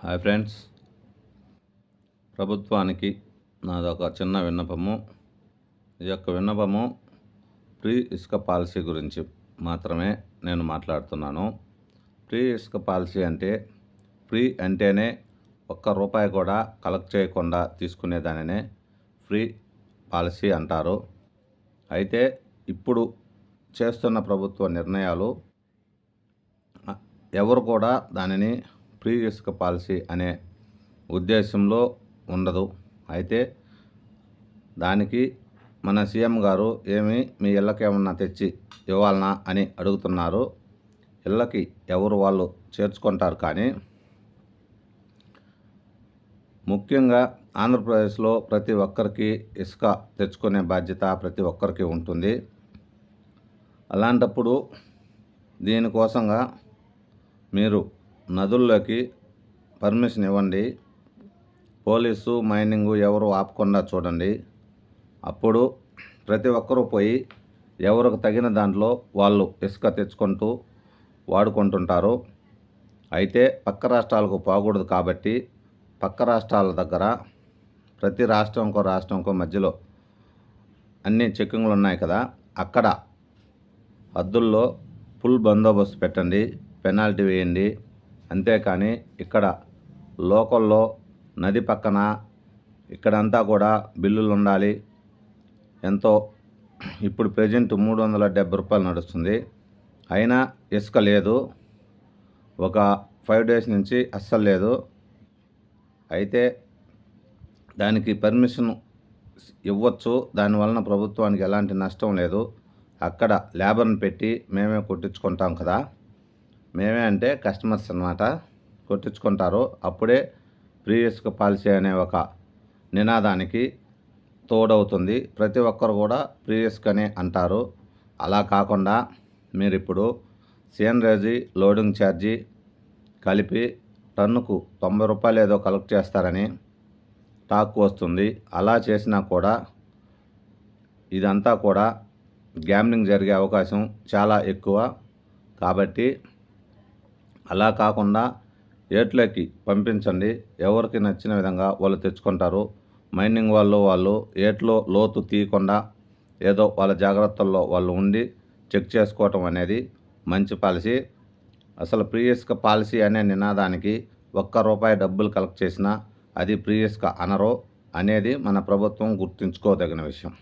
Hi friends, ప్రభుత్వానికి నాదొక చిన్న విన్నపము. ఈ యొక్క విన్నపము ఫ్రీ ఇసుక పాలసీ గురించి మాత్రమే నేను మాట్లాడుతున్నాను. ఫ్రీ ఇసుక పాలసీ అంటే ఫ్రీ అంటేనే ₹1 కూడా కలెక్ట్ చేయకుండా తీసుకునేదానినే ఫ్రీ పాలసీ అంటారు. అయితే ఇప్పుడు చేస్తున్న ప్రభుత్వ నిర్ణయాలు ఎవరు కూడా దానిని ఫ్రీ ఇసుక పాలసీ అనే ఉద్దేశంలో ఉండదు. అయితే దానికి మన సీఎం గారు మీ ఇళ్ళకేమన్నా తెచ్చి ఇవ్వాలనా అని అడుగుతున్నారు. ఇళ్ళకి ఎవరు వాళ్ళు చేర్చుకుంటారు, కానీ ముఖ్యంగా ఆంధ్రప్రదేశ్లో ప్రతి ఒక్కరికి ఇసుక తెచ్చుకునే బాధ్యత ప్రతి ఒక్కరికి ఉంటుంది. అలాంటప్పుడు దీనికోసంగా మీరు నదుల్లోకి పర్మిషన్ ఇవ్వండి. పోలీసు, మైనింగు ఎవరు ఆపకుండా చూడండి. అప్పుడు ప్రతి ఒక్కరూ పోయి ఎవరికి తగిన దాంట్లో వాళ్ళు ఇసుక తెచ్చుకుంటూ వాడుకుంటుంటారు. అయితే పక్క రాష్ట్రాలకు పోకూడదు కాబట్టి పక్క రాష్ట్రాల దగ్గర ప్రతి రాష్ట్రంకో మధ్యలో అన్ని చెక్కింగ్లు ఉన్నాయి కదా, అక్కడ హద్దుల్లో ఫుల్ బందోబస్తు పెట్టండి, పెనాల్టీ వేయండి. అంతేకాని ఇక్కడ లోకల్లో నది పక్కన ఇక్కడంతా కూడా బిల్లులు ఉండాలి. ఎంతో ఇప్పుడు ప్రెజెంట్ ₹370 నడుస్తుంది. అయినా ఇసుక లేదు. ఒక 5 డేస్ నుంచి అస్సలు లేదు. అయితే దానికి పర్మిషన్ ఇవ్వచ్చు. దానివలన ప్రభుత్వానికి ఎలాంటి నష్టం లేదు. అక్కడ లేబర్ని పెట్టి మేమే కొట్టించుకుంటాం కదా, మేమే అంటే కస్టమర్స్ అన్నమాట, కొట్టించుకుంటారు. అప్పుడే ఫ్రీ ఇసుక పాలసీ అనే ఒక నినాదానికి తోడవుతుంది. ప్రతి ఒక్కరు కూడా ఫ్రీ ఇసుకనే అంటారు. అలా కాకుండా మీరు ఇప్పుడు సీనరేజీ, లోడింగ్ ఛార్జీ కలిపి టన్నుకు ₹90 ఏదో కలెక్ట్ చేస్తారని టాక్ వస్తుంది. అలా చేసినా కూడా ఇదంతా కూడా గ్యాంబ్లింగ్ జరిగే అవకాశం చాలా ఎక్కువ. కాబట్టి అలా కాకుండా ఏట్లోకి పంపించండి. ఎవరికి నచ్చిన విధంగా వాళ్ళు తెచ్చుకుంటారు. మైనింగ్ వాళ్ళు ఏట్లో లోతు తీయకుండా ఏదో వాళ్ళ జాగ్రత్తల్లో వాళ్ళు ఉండి చెక్ చేసుకోవటం అనేది మంచి పాలసీ. అసలు ఫ్రీ ఇసుక పాలసీ అనే నినాదానికి ₹1 డబ్బులు కలెక్ట్ చేసినా అది ఫ్రీ ఇసుక అనరు అనేది మన ప్రభుత్వం గుర్తుంచుకోదగిన విషయం.